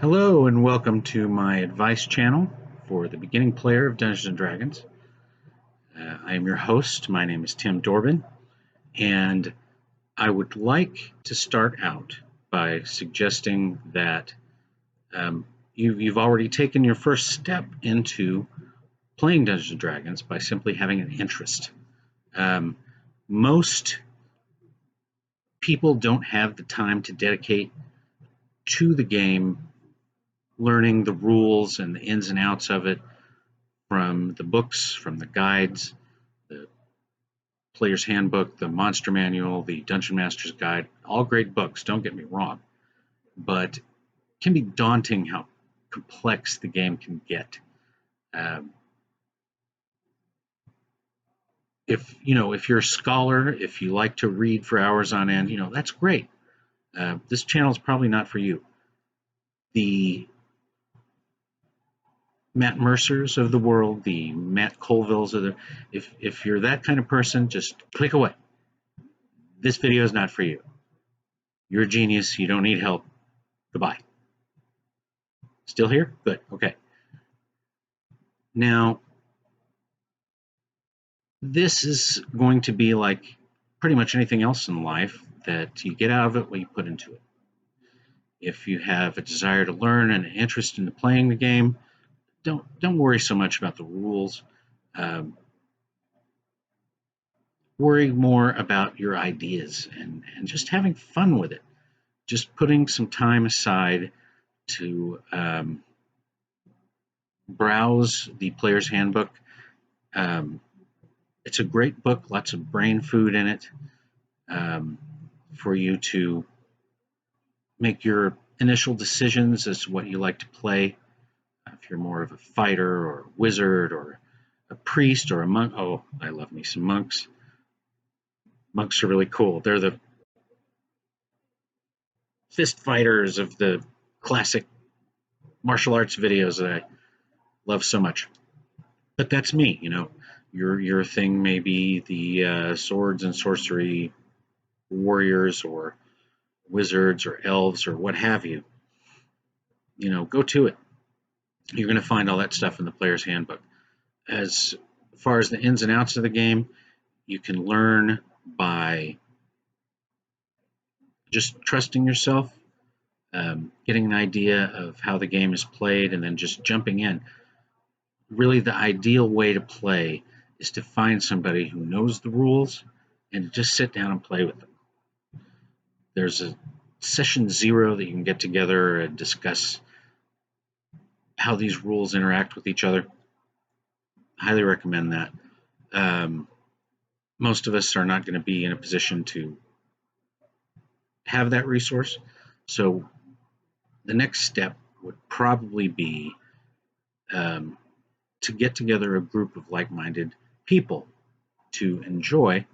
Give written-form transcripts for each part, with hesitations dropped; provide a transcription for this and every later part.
Hello and welcome to my advice channel for the beginning player of Dungeons and Dragons. I am your host. My name is Tim Dorbin, and I would like to start out by suggesting that you've already taken your first step into playing Dungeons and Dragons by simply having an interest. Most people don't have the time to dedicate to the game, learning the rules and the ins and outs of it from the books, from the guides, the Player's Handbook, the Monster Manual, the Dungeon Master's Guide. All great books, don't get me wrong, but it can be daunting how complex the game can get. Um, if you're a scholar, if you like to read for hours on end, that's great. This channel is probably not for you. The Matt Mercers of the world, the Matt Colvilles of the, if you're that kind of person, just click away. This video is not for you. You're a genius. You don't need help. Goodbye. Still here? Good. Okay. Now, this is going to be like pretty much anything else in life, that you get out of it what you put into it. If you have a desire to learn and an interest in playing the game, don't worry so much about the rules. Worry more about your ideas and just having fun with it. Just putting some time aside to browse the Player's Handbook. It's a great book, lots of brain food in it, for you to make your initial decisions as to what you like to play. If you're more of a fighter or a wizard or a priest or a monk. Oh, I love me some monks. Monks are really cool. They're the fist fighters of the classic martial arts videos that I love so much. But that's me. Your thing may be the swords and sorcery warriors or wizards or elves or what have you. Go to it. You're going to find all that stuff in the Player's Handbook. As far as the ins and outs of the game, you can learn by just trusting yourself, getting an idea of how the game is played, and then just jumping in. Really, the ideal way to play is to find somebody who knows the rules and just sit down and play with them. There's a session 0 that you can get together and discuss how these rules interact with each other. Highly recommend that. Most of us are not going to be in a position to have that resource. So the next step would probably be to get together a group of like-minded people to enjoy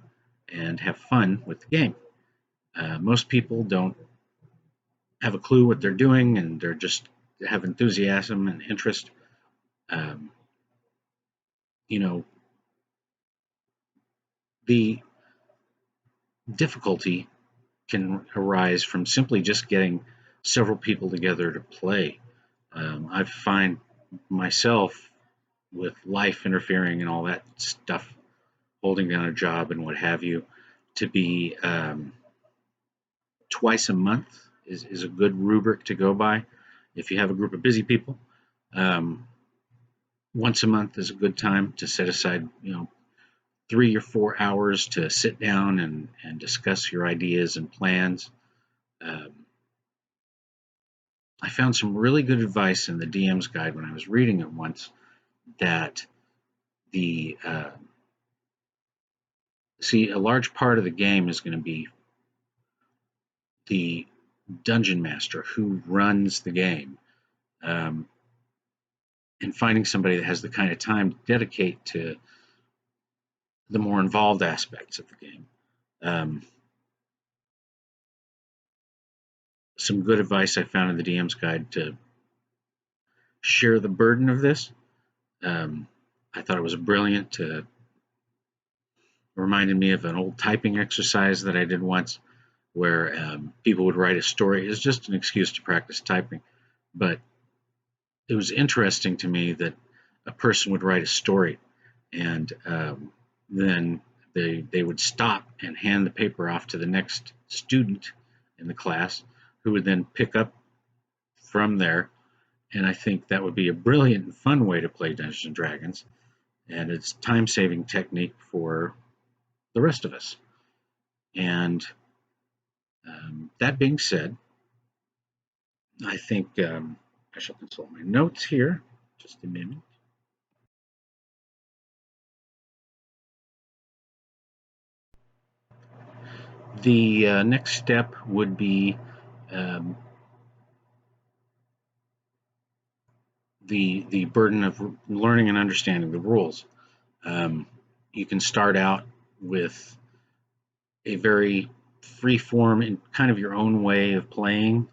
and have fun with the game. Most people don't have a clue what they're doing, and they're just have enthusiasm and interest. The difficulty can arise from simply just getting several people together to play. I find myself, with life interfering and all that stuff, holding down a job and what have you, to be twice a month is a good rubric to go by. If you have a group of busy people, once a month is a good time to set aside, 3 or 4 hours to sit down and discuss your ideas and plans. I found some really good advice in the DM's Guide when I was reading it once, that a large part of the game is going to be the dungeon master who runs the game, and finding somebody that has the kind of time to dedicate to the more involved aspects of the game. Some good advice I found in the DM's Guide to share the burden of this. I thought it was brilliant. Reminded me of an old typing exercise that I did once, where people would write a story. It's just an excuse to practice typing, but it was interesting to me that a person would write a story, and then they would stop and hand the paper off to the next student in the class, who would then pick up from there. And I think that would be a brilliant and fun way to play Dungeons and Dragons, and it's time-saving technique for the rest of us. And that being said, I think I shall consult my notes here. Just a minute. The next step would be um, the burden of learning and understanding the rules. Um, you can start out with a very free form and kind of your own way of playing.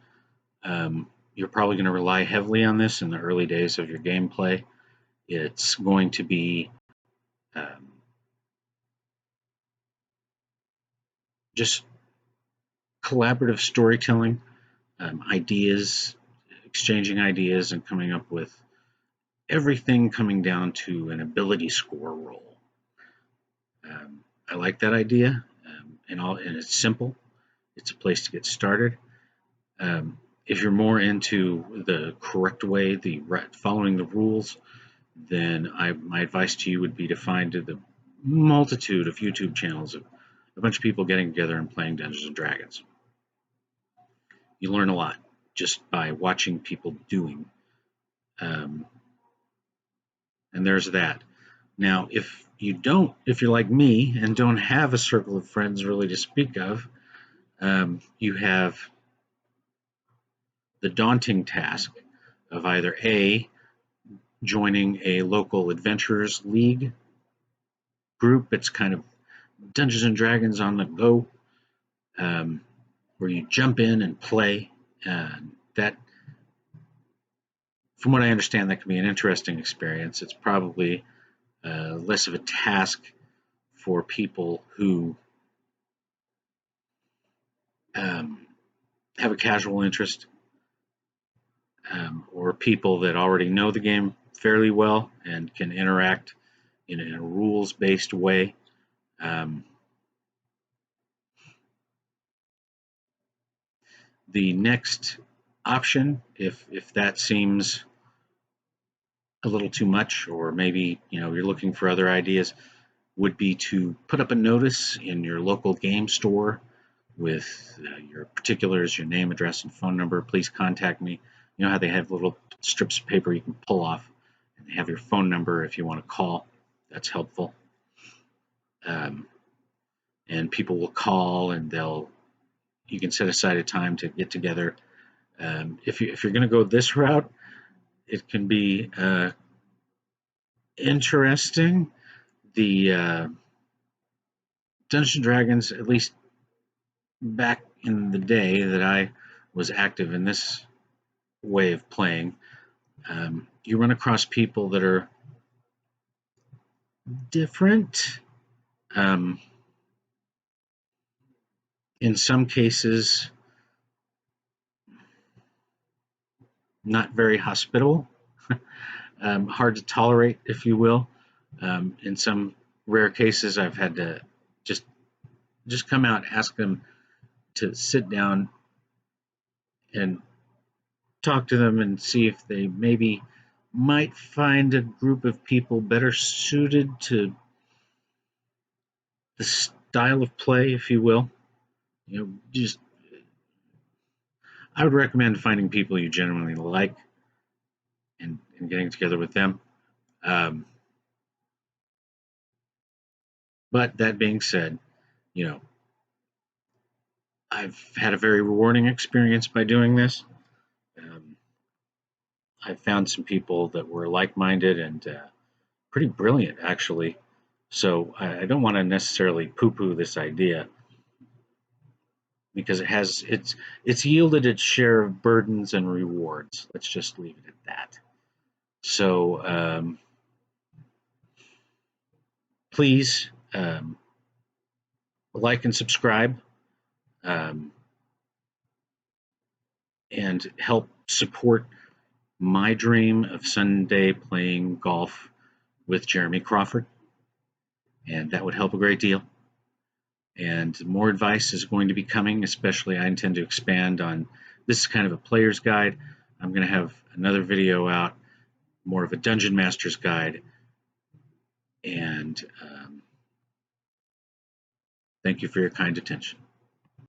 You're probably going to rely heavily on this in the early days of your gameplay. It's going to be um, just collaborative storytelling, ideas, exchanging ideas, and coming up with everything coming down to an ability score roll. I like that idea, and it's simple. It's a place to get started. If you're more into the correct way, the following the rules, then my advice to you would be to find the multitude of YouTube channels of a bunch of people getting together and playing Dungeons and Dragons. You learn a lot just by watching people doing. Um, and there's that. Now, if you're like me and don't have a circle of friends really to speak of, you have the daunting task of either A, joining a local adventurers league group. It's kind of Dungeons and Dragons on the go, um, where you jump in and play. That, from what I understand, that can be an interesting experience. It's probably less of a task for people who um, have a casual interest, or people that already know the game fairly well and can interact in a rules-based way. Um, the next option, if that seems a little too much, or maybe you're looking for other ideas, would be to put up a notice in your local game store with your particulars, your name, address, and phone number. Please contact me. You know how they have little strips of paper you can pull off, and they have your phone number if you want to call. That's helpful. Um, and people will call, and you can set aside a time to get together. If you're going to go this route, it can be interesting. The Dungeons and Dragons, at least back in the day that I was active in this way of playing, you run across people that are different. Um, in some cases, not very hospitable, hard to tolerate, if you will. In some rare cases, I've had to just come out, ask them to sit down and talk to them and see if they maybe might find a group of people better suited to the style of play, if you will. Just I would recommend finding people you genuinely like and getting together with them. Um, but that being said, you know, I've had a very rewarding experience by doing this. Um, I found some people that were like-minded and pretty brilliant, actually. So I don't want to necessarily poo-poo this idea, because it's yielded its share of burdens and rewards. Let's just leave it at that. So please like and subscribe, um, and help support my dream of Sunday playing golf with Jeremy Crawford, and that would help a great deal. And more advice is going to be coming, especially I intend to expand on this is kind of a player's guide. I'm going to have another video out, more of a dungeon master's guide. And thank you for your kind attention.